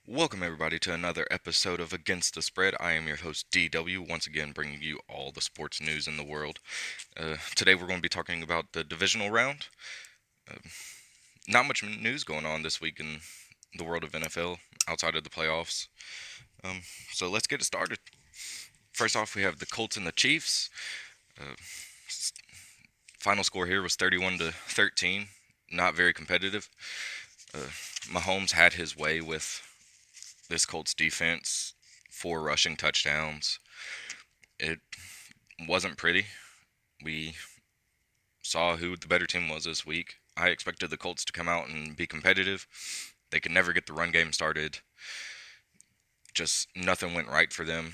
Welcome, everybody, to another episode of Against the Spread. I am your host, DW, once again bringing you all the sports news in the world. Today, we're going to be talking about the Divisional Round. Uh, Not much news going on this week in the world of NFL outside of the playoffs. Um, so, let's get it started. First off, we have the Colts and the Chiefs. Uh, Final score here was 31 to 13. Not very competitive. Uh, Mahomes had his way with this Colts defense, 4 rushing touchdowns. It wasn't pretty. We saw who the better team was this week. I expected the Colts to come out and be competitive. They could never get the run game started. Just nothing went right for them.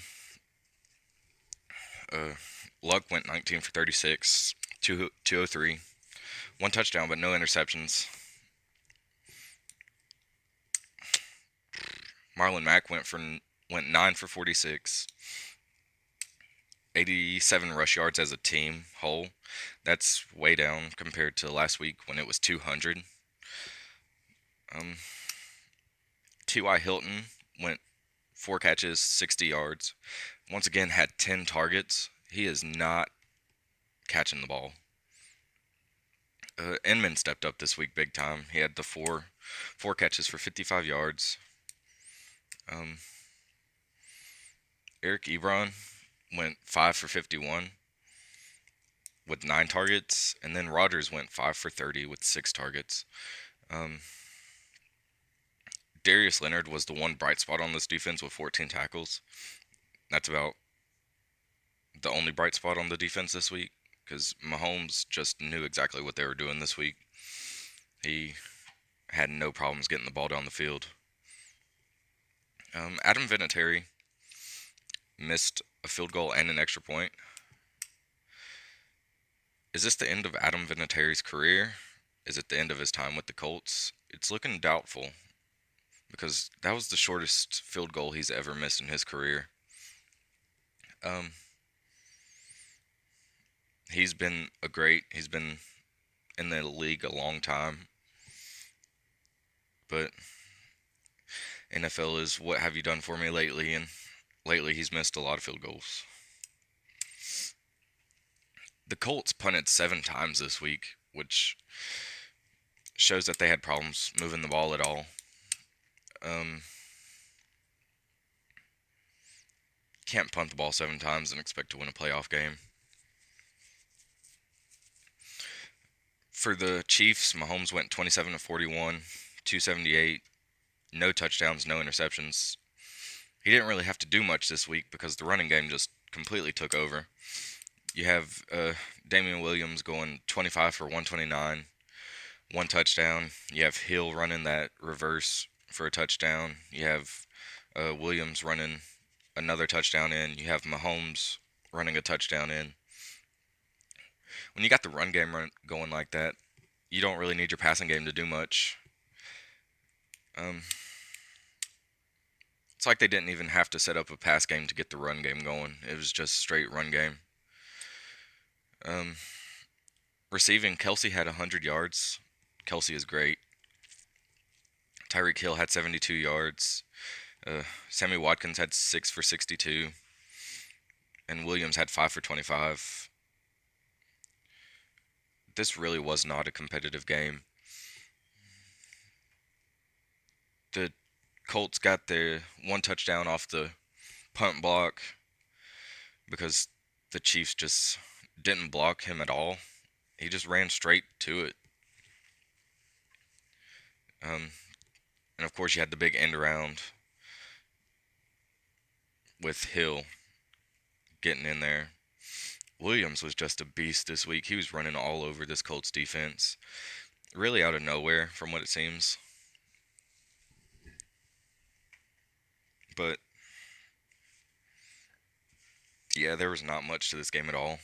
Uh, Luck went 19 for 36, 203, one touchdown, but no interceptions. Marlon Mack went 9 for 46, 87 rush yards as a team whole. That's way down compared to last week when it was 200. Um, T.Y. Hilton went 4 catches, 60 yards. Once again, had 10 targets. He is not catching the ball. Inman stepped up this week big time. He had the four catches for 55 yards. Um, Eric Ebron went 5 for 51 with 9 targets, and then Rodgers went 5 for 30 with 6 targets. Um, Darius Leonard was the one bright spot on this defense with 14 tackles. That's about the only bright spot on the defense this week because Mahomes just knew exactly what they were doing this week. He had no problems getting the ball down the field. Adam Vinatieri missed a field goal and an extra point. Is this the end of Adam Vinatieri's career? Is it the end of his time with the Colts? It's looking doubtful because that was the shortest field goal he's ever missed in his career. He's been he's been in the league a long time, but NFL is what have you done for me lately, and lately he's missed a lot of field goals. The Colts punted 7 times this week, which shows that they had problems moving the ball at all. Can't punt the ball 7 times and expect to win a playoff game. For the Chiefs, Mahomes went 27 to 41, 278, no touchdowns, no interceptions. He didn't really have to do much this week because the running game just completely took over. You have Damian Williams going 25 for 129, 1 touchdown. You have Hill running that reverse for a touchdown. You have Williams running another touchdown in. You have Mahomes running a touchdown in. When you got the run game going like that, you don't really need your passing game to do much. It's like they didn't even have to set up a pass game to get the run game going. It was just straight run game. Receiving, Kelsey had 100 yards. Kelsey is great. Tyreek Hill had 72 yards. Sammy Watkins had 6 for 62. And Williams had 5 for 25. This really was not a competitive game. The Colts got their 1 touchdown off the punt block because the Chiefs just didn't block him at all. He just ran straight to it. And of course, you had the big end around with Hill getting in there. Williams was just a beast this week. He was running all over this Colts defense. Really out of nowhere, from what it seems. But, yeah, there was not much to this game at all.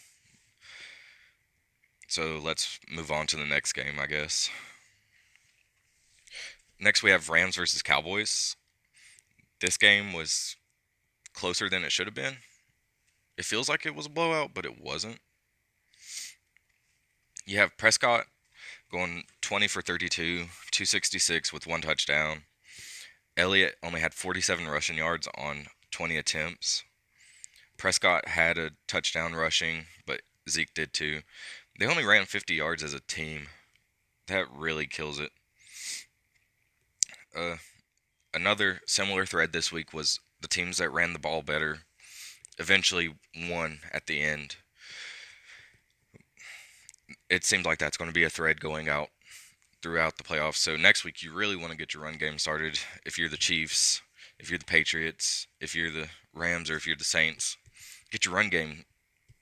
So let's move on to the next game, I guess. Next, we have Rams versus Cowboys. This game was closer than it should have been. It feels like it was a blowout, but it wasn't. You have Prescott going 20 for 32, 266 with 1 touchdown. Elliott only had 47 rushing yards on 20 attempts. Prescott had a touchdown rushing, but Zeke did too. They only ran 50 yards as a team. That really kills it. Uh, Another similar thread this week was the teams that ran the ball better eventually won at the end. It seems like that's going to be a thread going out throughout the playoffs. So next week, you really want to get your run game started. If you're the Chiefs, if you're the Patriots, if you're the Rams, or if you're the Saints, get your run game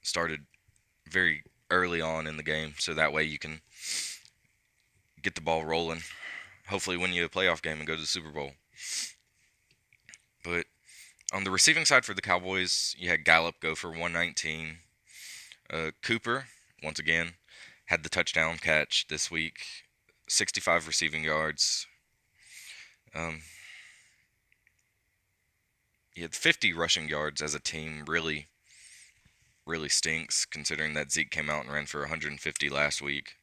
started very early on in the game, so that way you can get the ball rolling. Hopefully, win you a playoff game and go to the Super Bowl. But on the receiving side for the Cowboys, you had Gallup go for 119. Cooper, once again, had the touchdown catch this week. 65 receiving yards. He had 50 rushing yards as a team. Really, really stinks considering that Zeke came out and ran for 150 last week.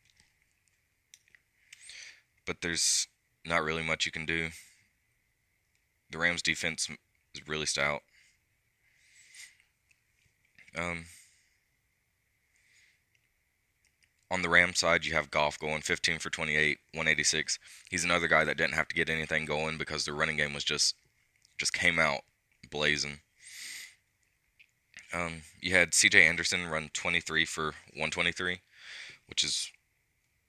But there's not really much you can do. The Rams defense is really stout. On the Rams side, you have Goff going 15 for 28, 186. He's another guy that didn't have to get anything going because the running game was just came out blazing. You had C.J. Anderson run 23 for 123, which is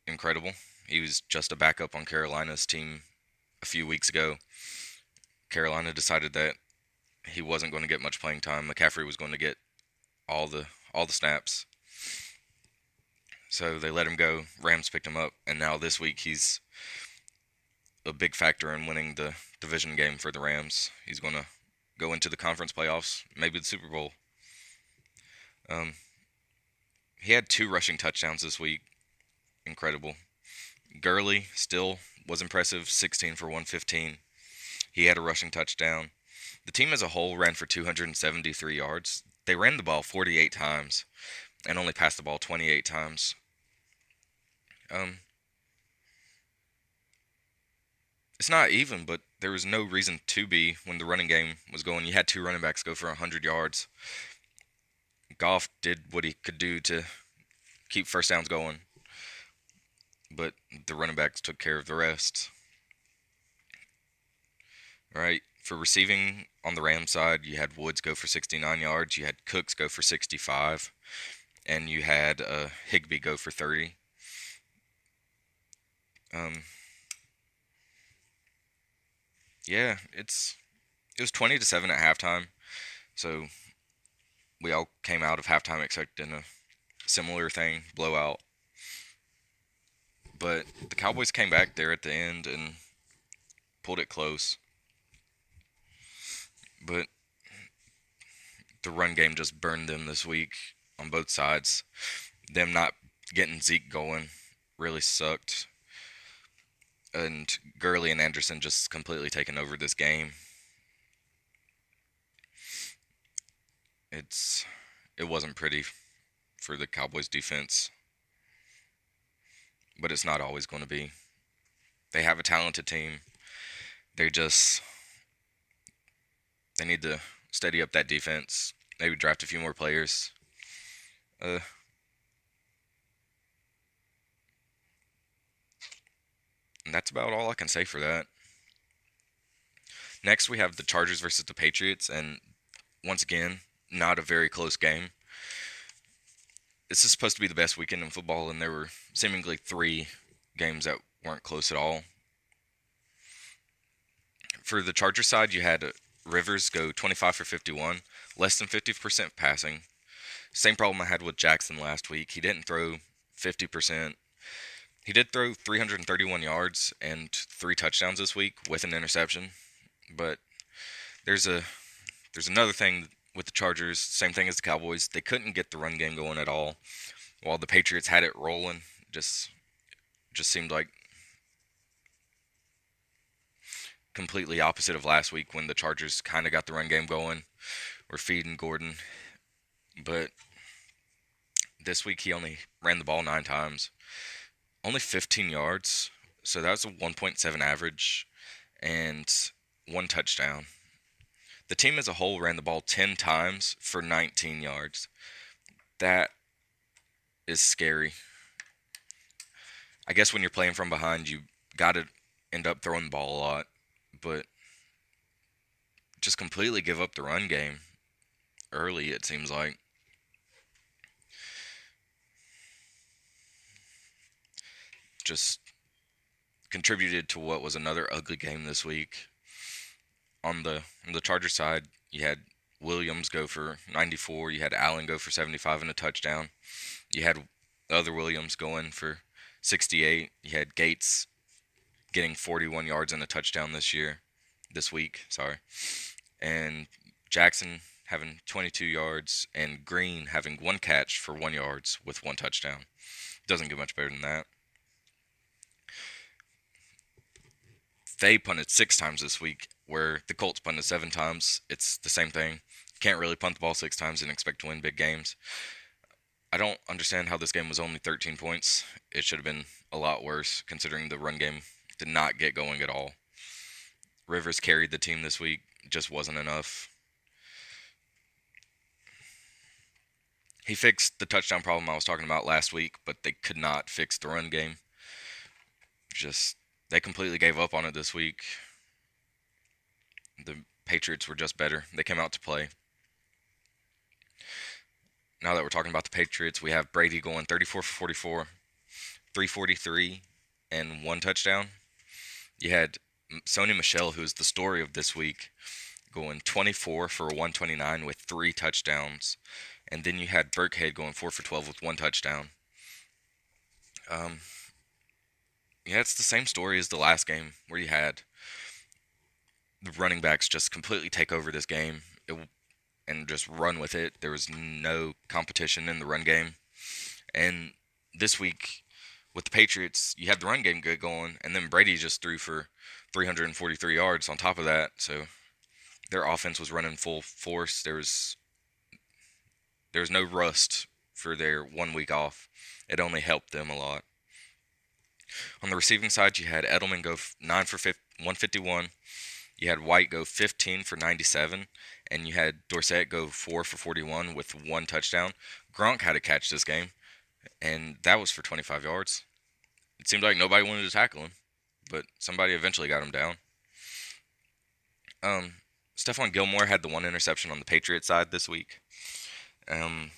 incredible. He was just a backup on Carolina's team a few weeks ago. Carolina decided that he wasn't going to get much playing time. McCaffrey was going to get all the snaps. So they let him go. Rams picked him up, and now this week he's a big factor in winning the division game for the Rams. He's going to go into the conference playoffs, maybe the Super Bowl. He had 2 rushing touchdowns this week. Incredible. Gurley still was impressive, 16 for 115. He had a rushing touchdown. The team as a whole ran for 273 yards. They ran the ball 48 times and only passed the ball 28 times. It's not even, but there was no reason to be when the running game was going. You had 2 running backs go for 100 yards. Goff did what he could do to keep first downs going, but the running backs took care of the rest. Right? For receiving on the Rams side, you had Woods go for 69 yards, you had Cooks go for 65, and you had Higbee go for 30. Yeah, it was 20-7 at halftime, so we all came out of halftime expecting a similar thing, blowout. But the Cowboys came back there at the end and pulled it close. But the run game just burned them this week on both sides. Them not getting Zeke going really sucked. And Gurley and Anderson just completely taking over this game. It wasn't pretty for the Cowboys defense, but it's not always going to be. They have a talented team. They need to steady up that defense. Maybe draft a few more players. And that's about all I can say for that. Next, we have the Chargers versus the Patriots, and once again, not a very close game. This is supposed to be the best weekend in football, and there were seemingly 3 games that weren't close at all. For the Chargers side, you had Rivers go 25 for 51, less than 50% passing. Same problem I had with Jackson last week. He didn't throw 50%. He did throw 331 yards and 3 touchdowns this week with an interception. But there's another thing with the Chargers, same thing as the Cowboys. They couldn't get the run game going at all, while the Patriots had it rolling. Just seemed like completely opposite of last week when the Chargers kind of got the run game going. We're feeding Gordon. But this week he only ran the ball 9 times. Only 15 yards. So that was a 1.7 average. And one touchdown. The team as a whole ran the ball 10 times for 19 yards. That is scary. I guess when you're playing from behind, you got to end up throwing the ball a lot, but just completely give up the run game early, it seems like. Just contributed to what was another ugly game this week. On the Charger side, you had Williams go for 94, you had Allen go for 75 and a touchdown. You had other Williams going for 68. You had Gates getting 41 yards and a touchdown this week, sorry. And Jackson having 22 yards and Green having one catch for 1 yard with one touchdown. Doesn't get much better than that. They punted 6 times this week, where the Colts punted 7 times. It's the same thing. Can't really punt the ball 6 times and expect to win big games. I don't understand how this game was only 13 points. It should have been a lot worse, considering the run game did not get going at all. Rivers carried the team this week. Just wasn't enough. He fixed the touchdown problem I was talking about last week, but they could not fix the run game. They completely gave up on it this week. The Patriots were just better. They came out to play. Now that we're talking about the Patriots, we have Brady going 34 for 44, 343, and 1 touchdown. You had Sony Michel, who's the story of this week, going 24 for 129 with 3 touchdowns. And then you had Burkhead going 4 for 12 with 1 touchdown. Yeah, it's the same story as the last game, where you had the running backs just completely take over this game and just run with it. There was no competition in the run game. And this week, with the Patriots, you had the run game good going, and then Brady just threw for 343 yards on top of that. So their offense was running full force. There was no rust for their 1 week off. It only helped them a lot. On the receiving side, you had Edelman go 9 for 151. You had White go 15 for 97. And you had Dorsett go 4 for 41 with 1 touchdown. Gronk had a catch this game, and that was for 25 yards. It seemed like nobody wanted to tackle him, but somebody eventually got him down. Stephon Gilmore had the 1 interception on the Patriots side this week. And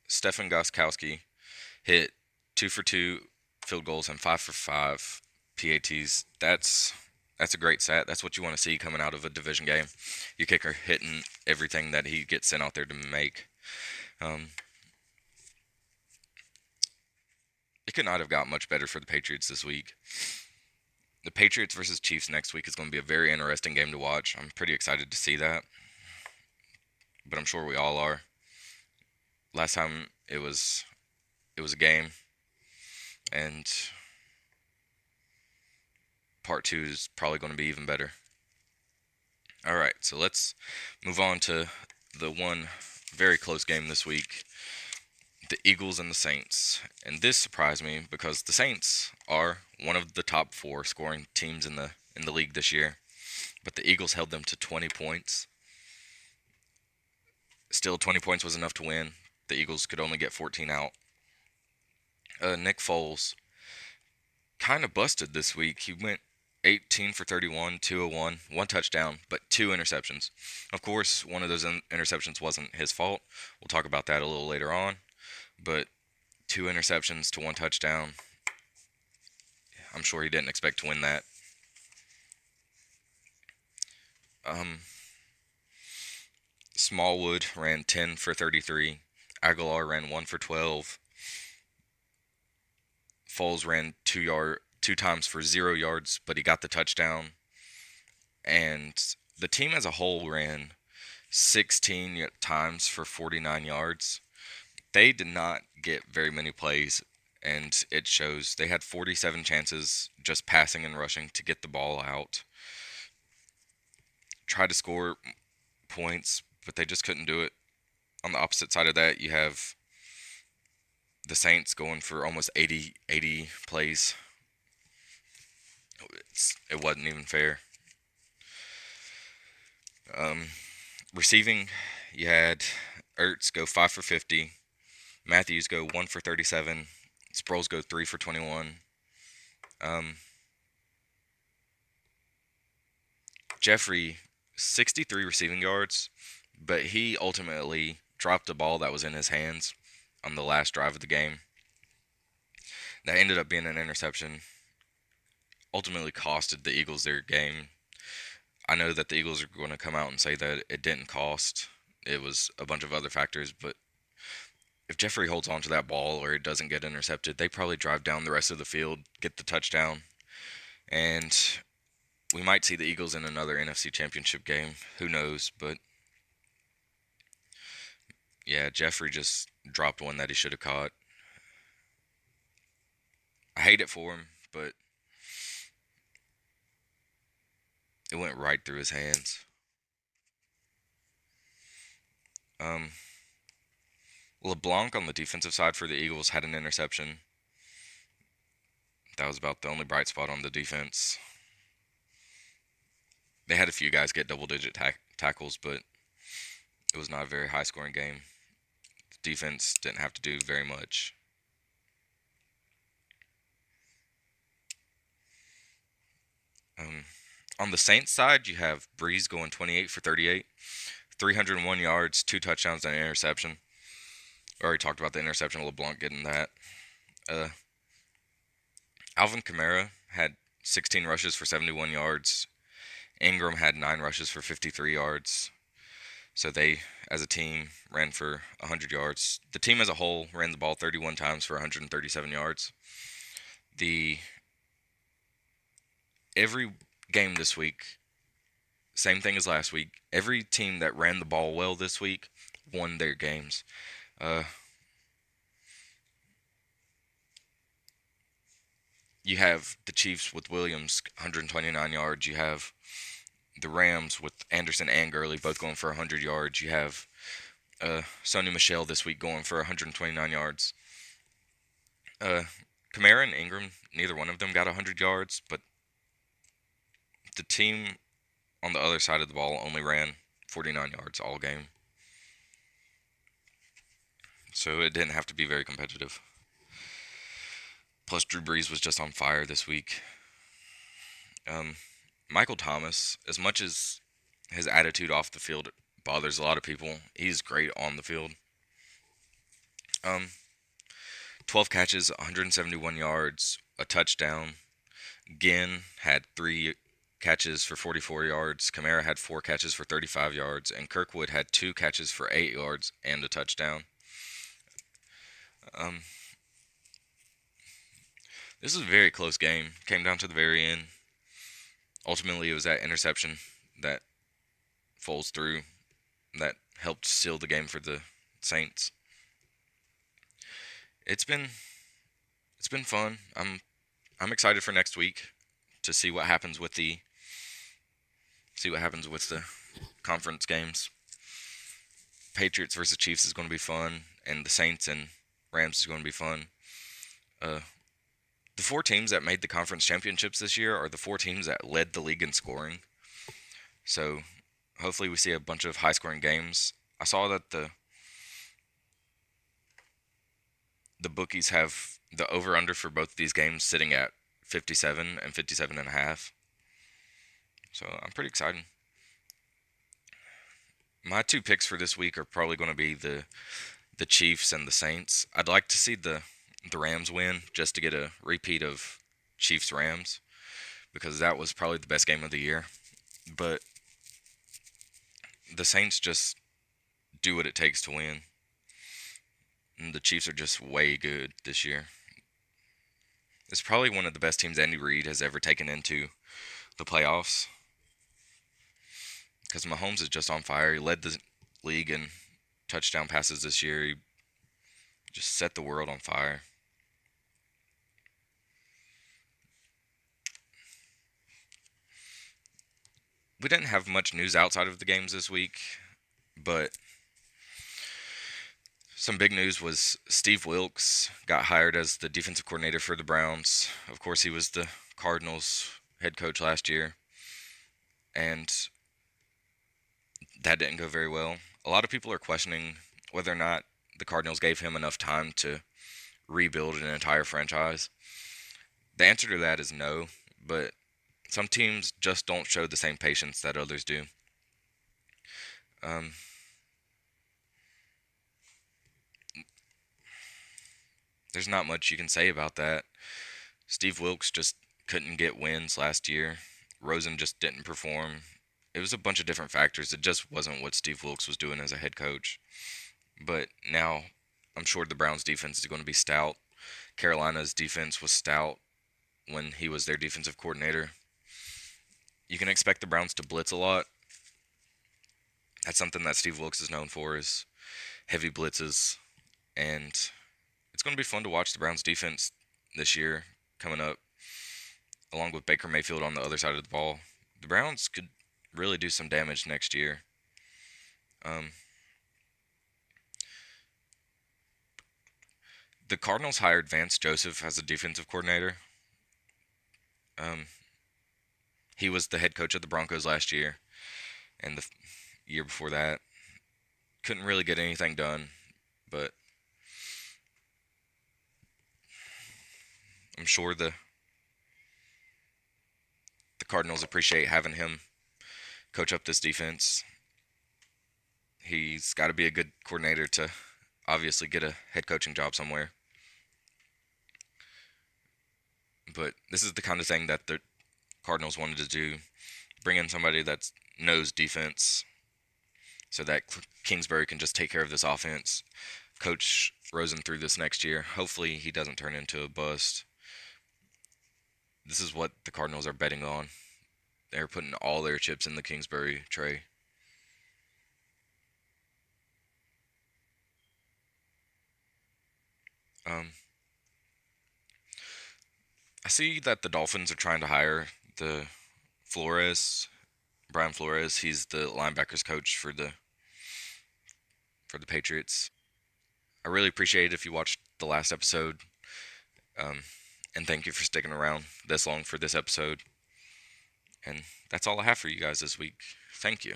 Stephen Gostkowski hit 2 for 2 field goals and 5 for 5 PATs. That's a great stat. That's what you want to see coming out of a division game. Your kicker hitting everything that he gets sent out there to make. It could not have got much better for the Patriots this week. The Patriots versus Chiefs next week is going to be a very interesting game to watch. I'm pretty excited to see that, but I'm sure we all are. Last time it was a game, and part 2 is probably going to be even better. All right, so let's move on to the one very close game this week, the Eagles and the Saints. And this surprised me because the Saints are one of the top 4 scoring teams in the league this year, but the Eagles held them to 20 points. Still, 20 points was enough to win. The Eagles could only get 14 out. Nick Foles kind of busted this week. He went 18 for 31, 201, 1 touchdown, but 2 interceptions. Of course, one of those interceptions wasn't his fault. We'll talk about that a little later on. But 2 interceptions to 1 touchdown. I'm sure he didn't expect to win that. Smallwood ran 10 for 33. Aguilar ran 1 for 12. Foles ran 2 times for 0 yards, but he got the touchdown. And the team as a whole ran 16 times for 49 yards. They did not get very many plays, and it shows. They had 47 chances just passing and rushing to get the ball out. Tried to score points, but they just couldn't do it. On the opposite side of that, you have the Saints going for almost 80 plays. It wasn't even fair. Um, Receiving, you had Ertz go 5 for 50, Matthews go 1 for 37, Sproles go 3 for 21. Um, Jeffrey, 63 receiving yards, but he ultimately dropped a ball that was in his hands on the last drive of the game. That ended up being an interception. Ultimately costed the Eagles their game. I know that the Eagles are going to come out and say that it didn't cost. It was a bunch of other factors, but if Jeffrey holds on to that ball or it doesn't get intercepted, they probably drive down the rest of the field, get the touchdown, and we might see the Eagles in another NFC Championship game. Who knows? But yeah, Jeffrey just dropped one that he should have caught. I hate it for him, but it went right through his hands. Um, LeBlanc on the defensive side for the Eagles had an interception. That was about the only bright spot on the defense. They had a few guys get double-digit tackles, but it was not a very high-scoring game. The defense didn't have to do very much. On the Saints side, you have Breeze going 28 for 38, 301 yards, 2 touchdowns, and an interception. I already talked about the interception. LeBlanc getting that. Alvin Kamara had 16 rushes for 71 yards. Ingram had 9 rushes for 53 yards. So they, as a team, ran for 100 yards. The team as a whole ran the ball 31 times for 137 yards. Every game this week, same thing as last week. Every team that ran the ball well this week won their games. You have the Chiefs with Williams, 129 yards. You have the Rams with Anderson and Gurley both going for 100 yards. You have Sony Michel this week going for 129 yards. Kamara and Ingram, neither one of them got 100 yards, but the team on the other side of the ball only ran 49 yards all game. So it didn't have to be very competitive. Plus, Drew Brees was just on fire this week. Michael Thomas, as much as his attitude off the field bothers a lot of people, he's great on the field. 12 catches, 171 yards, a touchdown. Ginn had 3 catches for 44 yards. Kamara had 4 catches for 35 yards. And Kirkwood had 2 catches for 8 yards and a touchdown. This was a very close game. Came down to the very end. Ultimately, it was that interception that falls through that helped seal the game for the Saints. It's been fun. I'm excited for next week to see what happens with the conference games. Patriots versus Chiefs is going to be fun, and the Saints and Rams is going to be fun. The 4 teams that made the conference championships this year are the 4 teams that led the league in scoring. So hopefully we see a bunch of high-scoring games. I saw that the bookies have the over-under for both of these games sitting at 57 and 57.5. So I'm pretty excited. My 2 picks for this week are probably going to be the Chiefs and the Saints. I'd like to see the Rams win just to get a repeat of Chiefs-Rams because that was probably the best game of the year. But the Saints just do what it takes to win. And the Chiefs are just way good this year. It's probably one of the best teams Andy Reid has ever taken into the playoffs. Because Mahomes is just on fire. He led the league in touchdown passes this year. He just set the world on fire. We didn't have much news outside of the games this week, but some big news was Steve Wilks got hired as the defensive coordinator for the Browns. Of course, he was the Cardinals' head coach last year, and that didn't go very well. A lot of people are questioning whether or not the Cardinals gave him enough time to rebuild an entire franchise. The answer to that is no, but some teams just don't show the same patience that others do. Um, there's not much you can say about that. Steve Wilkes just couldn't get wins last year. Rosen just didn't perform. It was a bunch of different factors. It just wasn't what Steve Wilkes was doing as a head coach. But now I'm sure the Browns defense is going to be stout. Carolina's defense was stout when he was their defensive coordinator. You can expect the Browns to blitz a lot. That's something that Steve Wilkes is known for, is heavy blitzes. And it's going to be fun to watch the Browns defense this year coming up, along with Baker Mayfield on the other side of the ball. The Browns could really do some damage next year. The Cardinals hired Vance Joseph as a defensive coordinator. Um, he was the head coach of the Broncos last year, and the year before that. Couldn't really get anything done, but I'm sure the Cardinals appreciate having him coach up this defense. He's got to be a good coordinator to obviously get a head coaching job somewhere. But this is the kind of thing that the Cardinals wanted to do. Bring in somebody that knows defense so that Kingsbury can just take care of this offense. Coach Rosen through this next year. Hopefully he doesn't turn into a bust. This is what the Cardinals are betting on. They're putting all their chips in the Kingsbury tray. I see that the Dolphins are trying to hire the Flores, Brian Flores. He's the linebackers coach for the Patriots. I really appreciate it if you watched the last episode, um, and thank you for sticking around this long for this episode. And that's all I have for you guys this week. Thank you.